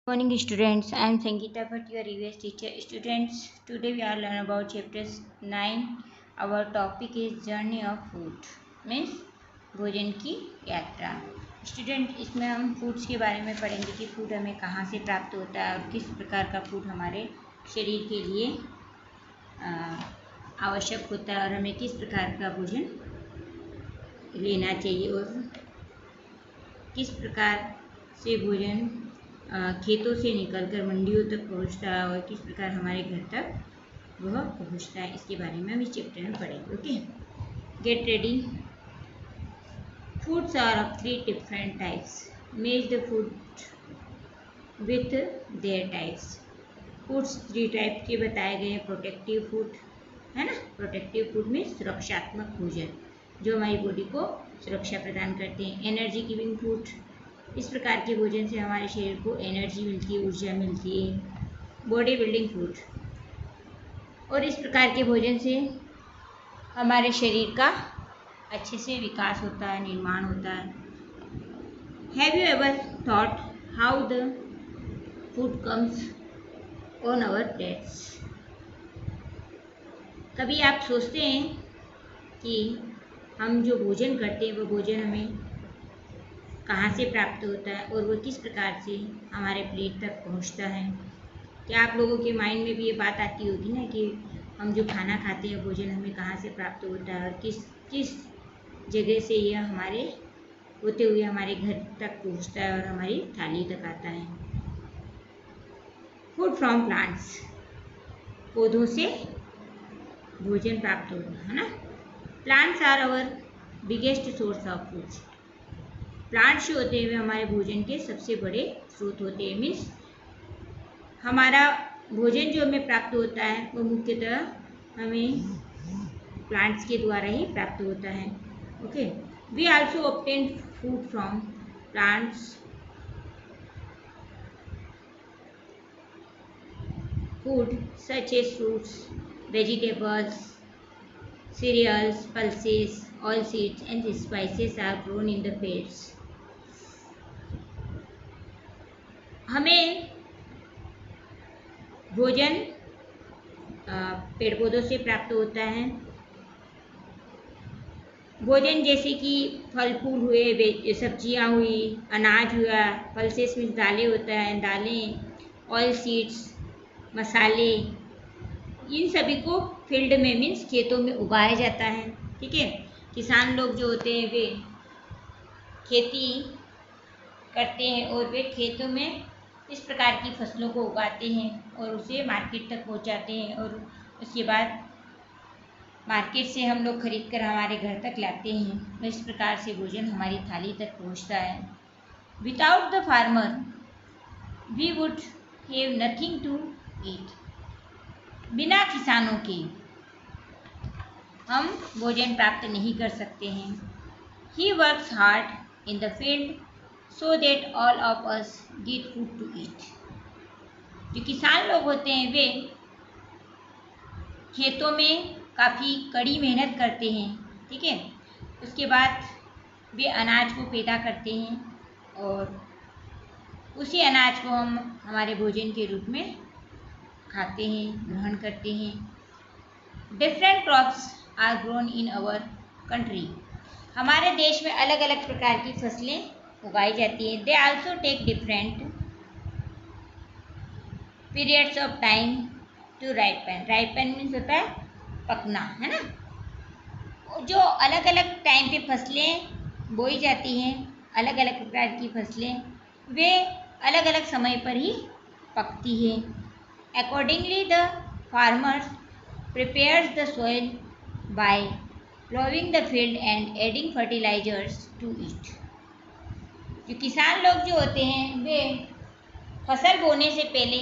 Morning students, I am Sangeeta Bhatt, your EVS teacher. Students, today we are learn about chapter 9. Our topic is journey of food, means भोजन की यात्रा. Student, इसमें हम foods के बारे में पढ़ेंगे कि फूड हमें कहाँ से प्राप्त होता है और किस प्रकार का फूड हमारे शरीर के लिए आवश्यक होता है और हमें किस प्रकार का भोजन लेना चाहिए और किस प्रकार से भोजन खेतों से निकलकर मंडियों तक पहुंचता है और किस प्रकार हमारे घर तक वह पहुंचता है, इसके बारे में हम इस चैप्टर में पढ़ेंगे. Okay, get ready. Foods are of 3 different types. Match the food with their types. Foods 3 type के बताए गए हैं. प्रोटेक्टिव फूड है ना. प्रोटेक्टिव फूड में सुरक्षात्मक भोजन जो हमारी बॉडी को सुरक्षा प्रदान करते हैं. एनर्जी गिविंग फूड, इस प्रकार के भोजन से हमारे शरीर को एनर्जी मिलती है, ऊर्जा मिलती है. बॉडी बिल्डिंग फूड, और इस प्रकार के भोजन से हमारे शरीर का अच्छे से विकास होता है, निर्माण होता है. Have you ever thought how the food comes on our plates. कभी आप सोचते हैं कि हम जो भोजन करते हैं वो भोजन हमें कहाँ से प्राप्त होता है और वो किस प्रकार से हमारे प्लेट तक पहुँचता है. क्या आप लोगों के माइंड में भी ये बात आती होगी ना कि हम जो खाना खाते हैं भोजन हमें कहाँ से प्राप्त होता है और किस किस जगह से यह हमारे होते हुए हमारे घर तक पहुँचता है और हमारी थाली तक आता है. फूड फ्रॉम प्लांट्स, पौधों से भोजन प्राप्त होता है ना. Plants are our biggest source of food. Plants जो होते हैं वे हमारे भोजन के सबसे बड़े स्रोत होते हैं. मीन्स हमारा भोजन जो हमें प्राप्त होता है वो मुख्यतः हमें प्लांट्स के द्वारा ही प्राप्त होता है. Okay, we also obtain food from plants. Food such as fruits, vegetables, cereals, pulses, oil seeds and spices are grown in the fields. हमें भोजन पेड़ पौधों से प्राप्त होता है. भोजन जैसे कि फल फूल हुए, सब्जियां हुई, अनाज हुआ, पल्सेस में दालें होता है, दालें, ऑयल सीड्स, मसाले, इन सभी को फील्ड में मीन्स खेतों में उगाया जाता है. ठीक है, किसान लोग जो होते हैं वे खेती करते हैं और वे खेतों में इस प्रकार की फसलों को उगाते हैं और उसे मार्केट तक पहुंचाते हैं और उसके बाद मार्केट से हम लोग खरीद कर हमारे घर तक लाते हैं. इस प्रकार से भोजन हमारी थाली तक पहुंचता है. Without the farmer we would have nothing to eat. बिना किसानों के हम भोजन प्राप्त नहीं कर सकते हैं. He works hard in the field so that all of us get food to eat. जो किसान लोग होते हैं वे खेतों में काफ़ी कड़ी मेहनत करते हैं. ठीक है, उसके बाद वे अनाज को पैदा करते हैं और उसी अनाज को हम हमारे भोजन के रूप में खाते हैं, ग्रहण करते हैं. Different crops are grown in our country. हमारे देश में अलग अलग प्रकार की फसलें उगाई जाती हैं. They also take different periods of time to ripen. Ripen means होता है पकना, है ना. जो अलग अलग टाइम पे फसलें बोई जाती हैं, अलग अलग प्रकार की फसलें वे अलग अलग समय पर ही पकती हैं. Accordingly, the farmers prepares the soil by plowing the field and adding fertilizers to it. जो किसान लोग जो होते हैं वे फसल बोने से पहले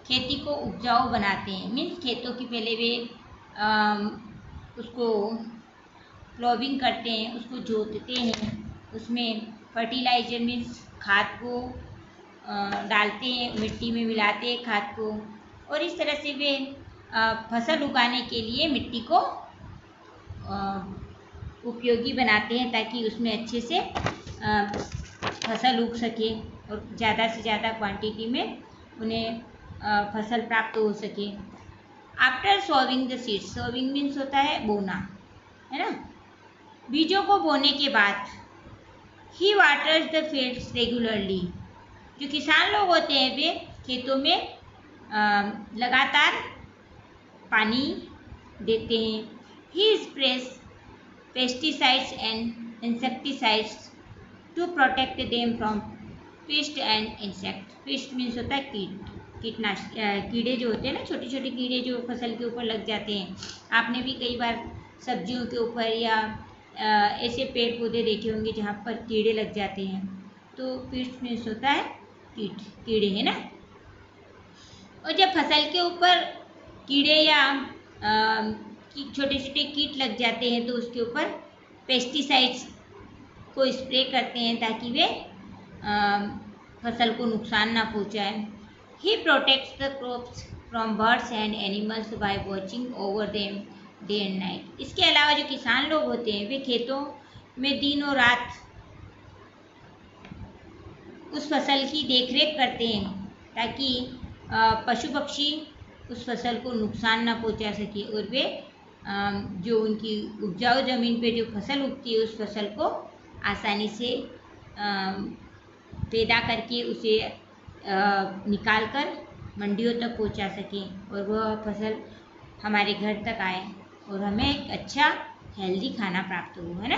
खेती को उपजाऊ बनाते हैं. मीन्स खेतों की पहले वे उसको प्लॉविंग करते हैं, उसको जोतते हैं, उसमें फर्टिलाइजर मीन्स खाद को डालते हैं, मिट्टी में मिलाते हैं खाद को और इस तरह से वे फसल उगाने के लिए मिट्टी को उपयोगी बनाते हैं ताकि उसमें अच्छे से फसल उग सके. और ज़्यादा से ज़्यादा क्वांटिटी में उन्हें फसल प्राप्त हो सके। After sowing the seeds, sowing means होता है बोना, है ना। बीजों को बोने के बाद ही वाटर्स द फील्ड्स रेगुलरली, जो किसान लोग होते हैं वे खेतों में लगातार पानी देते हैं। He sprays pesticides and insecticides to protect them from pest and insect. Pest means होता है कीटनाशक, कीड़े जो होते हैं ना, छोटे छोटे कीड़े जो फसल के ऊपर लग जाते हैं। आपने भी कई बार सब्जियों के ऊपर या ऐसे पेड़ पौधे देखे होंगे जहाँ पर कीड़े लग जाते हैं, तो पेस्ट मीन्स होता है कीड़े, है ना। और जब फसल के ऊपर कीड़े या छोटे छोटे कीट लग जाते हैं तो उसके ऊपर पेस्टिसाइड्स को स्प्रे करते हैं ताकि वे फसल को नुकसान ना पहुंचाए। He protects the crops from birds and animals by watching over them day and night. इसके अलावा जो किसान लोग होते हैं वे खेतों में दिन और रात उस फसल की देखरेख करते हैं ताकि पशु पक्षी उस फसल को नुकसान ना पहुंचा सके, और वे जो उनकी उपजाऊ ज़मीन पे जो फसल उगती है उस फसल को आसानी से पैदा करके उसे निकाल कर मंडियों तक पहुंचा सकें और वह फसल हमारे घर तक आए और हमें एक अच्छा हेल्दी खाना प्राप्त हो, है ना।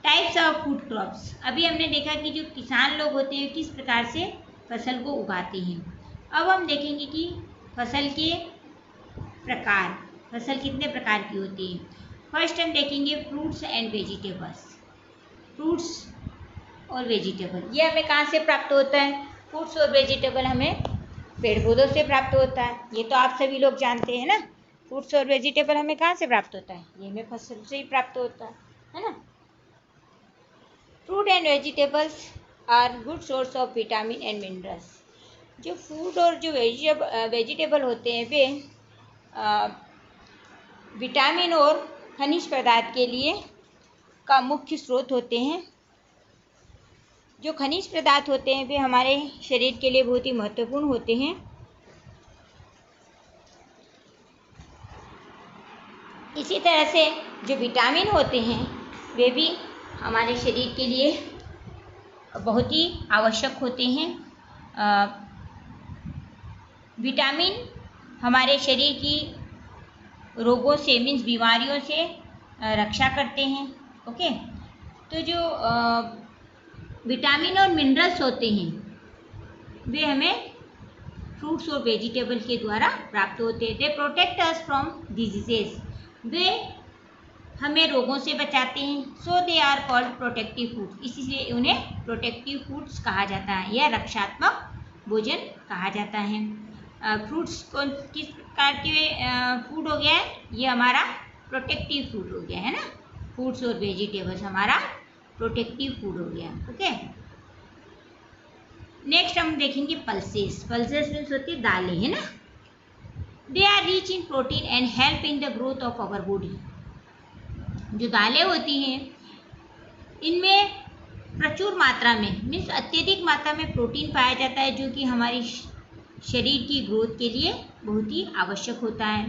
टाइप्स ऑफ फूड क्रॉप्स, अभी हमने देखा कि जो किसान लोग होते हैं किस प्रकार से फसल को उगाते हैं। अब हम देखेंगे कि फसल के प्रकार, फसल कितने प्रकार की होती है। फर्स्ट हम देखेंगे फ्रूट्स एंड वेजिटेबल्स। फ्रूट्स और वेजिटेबल ये हमें कहाँ से प्राप्त होता है। फ्रूट्स और वेजिटेबल हमें पेड़ पौधों से प्राप्त होता है, ये तो आप सभी लोग जानते हैं ना। फ्रूट्स और वेजिटेबल हमें कहाँ से प्राप्त होता है, ये हमें फसल से ही प्राप्त होता है ना। Fruit and vegetables are good source of vitamin and minerals. जो फूड और जो वेजिटेबल होते हैं वे विटामिन और खनिज पदार्थ के लिए का मुख्य स्रोत होते हैं। जो खनिज पदार्थ होते हैं वे हमारे शरीर के लिए बहुत ही महत्वपूर्ण होते हैं। इसी तरह से जो विटामिन होते हैं वे भी हमारे शरीर के लिए बहुत ही आवश्यक होते हैं। विटामिन हमारे शरीर की रोगों से मीन्स बीमारियों से रक्षा करते हैं। ओके, तो जो विटामिन और मिनरल्स होते हैं वे हमें फ्रूट्स और वेजिटेबल के द्वारा प्राप्त होते हैं। They protect us from diseases, वे हमें रोगों से बचाते हैं। So they are called protective foods, इसीलिए उन्हें प्रोटेक्टिव फूड्स कहा जाता है या रक्षात्मक भोजन कहा जाता है। फ्रूट्स कौन किस प्रकार के फूड हो गया है, ये हमारा प्रोटेक्टिव फूड हो गया है ना। फ्रूट्स और वेजिटेबल्स हमारा प्रोटेक्टिव फूड हो गया। ओके, नेक्स्ट हम देखेंगे पल्सेस। पल्सेस मीन्स होती है दालें, है ना। They are rich in protein and help in the growth of our body. जो दालें होती हैं इनमें प्रचुर मात्रा में मीन्स अत्यधिक मात्रा में प्रोटीन पाया जाता है जो कि हमारी शरीर की ग्रोथ के लिए बहुत ही आवश्यक होता है।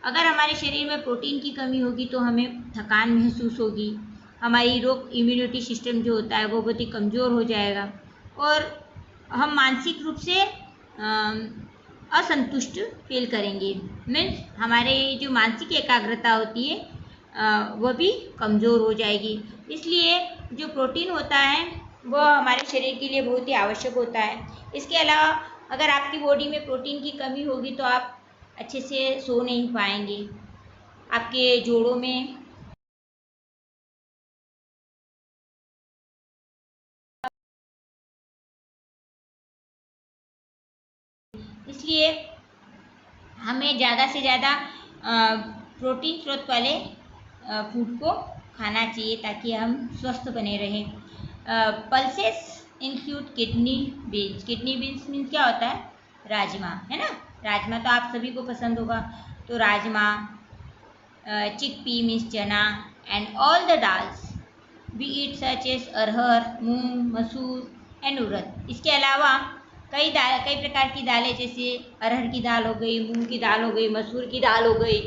अगर हमारे शरीर में प्रोटीन की कमी होगी तो हमें थकान महसूस होगी, हमारी रोग इम्यूनिटी सिस्टम जो होता है वो बहुत ही कमज़ोर हो जाएगा और हम मानसिक रूप से असंतुष्ट फील करेंगे। मीन्स हमारे जो मानसिक एकाग्रता होती है वह भी कमज़ोर हो जाएगी। इसलिए जो प्रोटीन होता है वह हमारे शरीर के लिए बहुत ही आवश्यक होता है। इसके अलावा अगर आपकी बॉडी में प्रोटीन की कमी होगी तो आप अच्छे से सो नहीं पाएंगे, आपके जोड़ों में इसलिए हमें ज़्यादा से ज़्यादा प्रोटीन स्रोत वाले फूड को खाना चाहिए ताकि हम स्वस्थ बने रहें। Pulses include kidney beans. Kidney beans means क्या होता है, राजमा, है ना। राजमा तो आप सभी को पसंद होगा, तो rajma, chickpea means chana and all the dals we eat such as arhar, moong, masoor and उड़द। इसके अलावा कई प्रकार की दालें, जैसे अरहर की दाल हो गई, मूंग की दाल हो गई, मसूर की दाल हो गई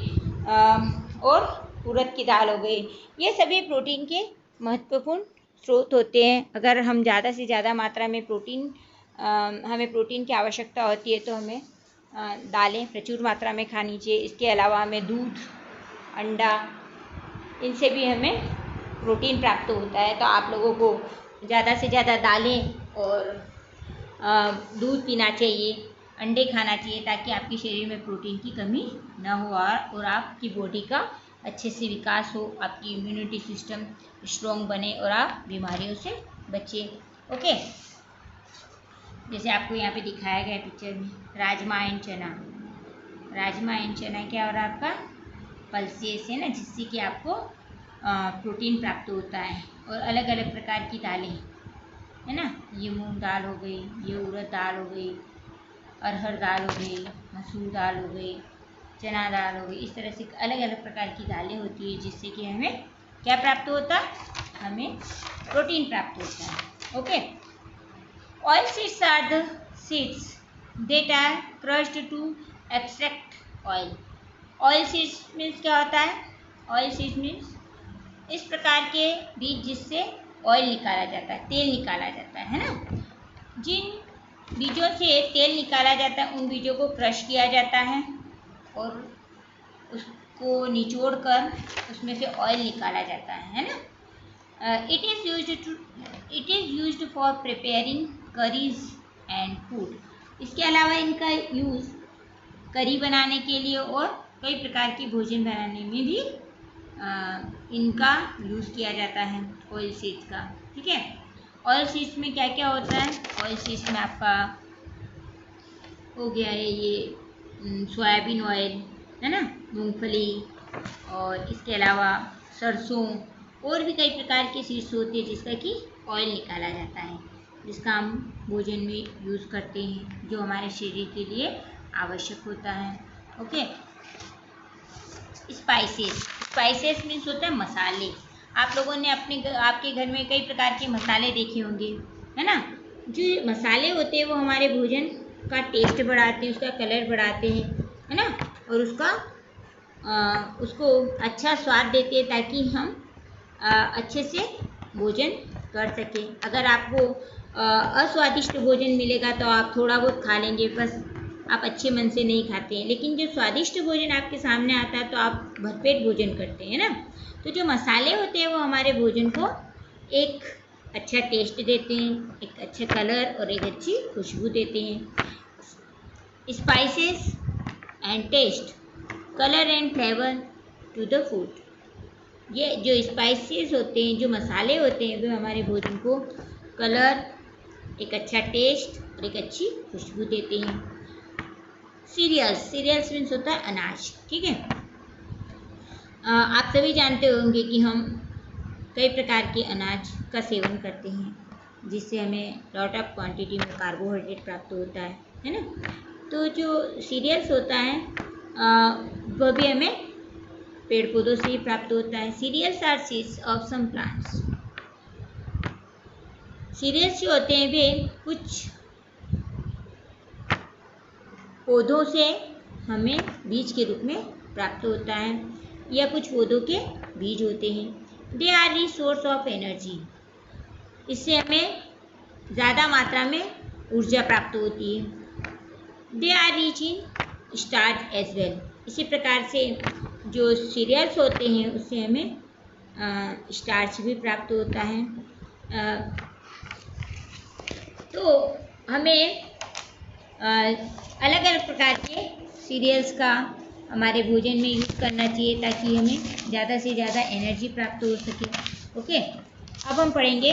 और उड़द की दाल हो गई। ये सभी प्रोटीन के महत्वपूर्ण स्रोत होते हैं। अगर हम ज़्यादा से ज़्यादा मात्रा में हमें प्रोटीन की आवश्यकता होती है तो हमें दालें प्रचुर मात्रा में खानी चाहिए। इसके अलावा हमें दूध, अंडा, इनसे भी हमें प्रोटीन प्राप्त होता है। तो आप लोगों को ज़्यादा से ज़्यादा दालें और दूध पीना चाहिए, अंडे खाना चाहिए, ताकि आपके शरीर में प्रोटीन की कमी ना हो और आपकी बॉडी का अच्छे से विकास हो, आपकी इम्यूनिटी सिस्टम स्ट्रॉन्ग बने और आप बीमारियों से बचें। ओके, जैसे आपको यहाँ पे दिखाया गया पिक्चर में राजमा एंड चना। राजमा एंड चना क्या हो रहा है आपका? पल्सेस है ना, जिससे कि आपको प्रोटीन प्राप्त होता है। और अलग अलग प्रकार की दालें है ना, ये मूंग दाल हो गई, ये उड़द दाल हो गई, अरहर दाल हो गई, मसूर दाल हो गई, चना दाल हो गई। इस तरह से अलग अलग प्रकार की दालें होती है, जिससे कि हमें क्या प्राप्त होता है? हमें प्रोटीन प्राप्त होता है। Okay, oil seeds are the seeds that are crushed to extract oil. Oil seeds means क्या होता है? ऑयल सीड्स मीन्स इस प्रकार के बीज जिससे ऑयल निकाला जाता है, तेल निकाला जाता है ना। जिन बीजों से तेल निकाला जाता है उन बीजों को क्रश किया जाता है और उसको निचोड़ कर उसमें से ऑयल निकाला जाता है ना। It is used for preparing curries and food. इसके अलावा इनका यूज़ करी बनाने के लिए और कई प्रकार की भोजन बनाने में भी इनका यूज़ किया जाता है, ऑयल सीड्स का। ठीक है, ऑयल सीड्स में क्या क्या होता है? ऑयल सीड्स में आपका हो गया है ये सोयाबीन ऑयल है ना, मूंगफली, और इसके अलावा सरसों, और भी कई प्रकार के सीड्स होते हैं जिसका कि ऑयल निकाला जाता है, जिसका हम भोजन में यूज़ करते हैं, जो हमारे शरीर के लिए आवश्यक होता है। ओके, स्पाइसेस मीन्स होता है मसाले। आप लोगों ने आपके घर में कई प्रकार के मसाले देखे होंगे है ना। जो मसाले होते हैं वो हमारे भोजन का टेस्ट बढ़ाते हैं, उसका कलर बढ़ाते हैं है ना, और उसको अच्छा स्वाद देते हैं, ताकि हम अच्छे से भोजन कर सकें। अगर आपको अस्वादिष्ट भोजन मिलेगा तो आप थोड़ा बहुत खा लेंगे, बस आप अच्छे मन से नहीं खाते हैं। लेकिन जो स्वादिष्ट भोजन आपके सामने आता है तो आप भरपेट भोजन करते हैं ना। तो जो मसाले होते हैं वो हमारे भोजन को एक अच्छा टेस्ट देते हैं, एक अच्छा कलर और एक अच्छी खुशबू देते हैं। Spices and taste, colour and flavour to the food. ये जो स्पाइसेस होते हैं, जो मसाले होते हैं, वो हमारे भोजन को कलर, एक अच्छा टेस्ट और एक अच्छी खुशबू देते हैं। सीरियल्स मीन्स होता है अनाज। ठीक है, आप सभी जानते होंगे कि हम कई प्रकार के अनाज का सेवन करते हैं, जिससे हमें लॉट ऑफ क्वांटिटी में कार्बोहाइड्रेट प्राप्त होता है ना। तो जो सीरियल्स होता है वह भी हमें पेड़ पौधों से ही प्राप्त होता है। Cereals are seeds of some plants. Cereals जो होते हैं वे कुछ पौधों से हमें बीज के रूप में प्राप्त होता है, या कुछ पौधों के बीज होते हैं। They are the source of energy. इससे हमें ज़्यादा मात्रा में ऊर्जा प्राप्त होती है। They are rich in starch as well. इसी प्रकार से जो सीरियल्स होते हैं उससे हमें स्टार्च भी प्राप्त होता है। तो हमें अलग अलग प्रकार के सीरियल्स का हमारे भोजन में यूज़ करना चाहिए, ताकि हमें ज़्यादा से ज़्यादा एनर्जी प्राप्त हो सके। ओके, अब हम पढ़ेंगे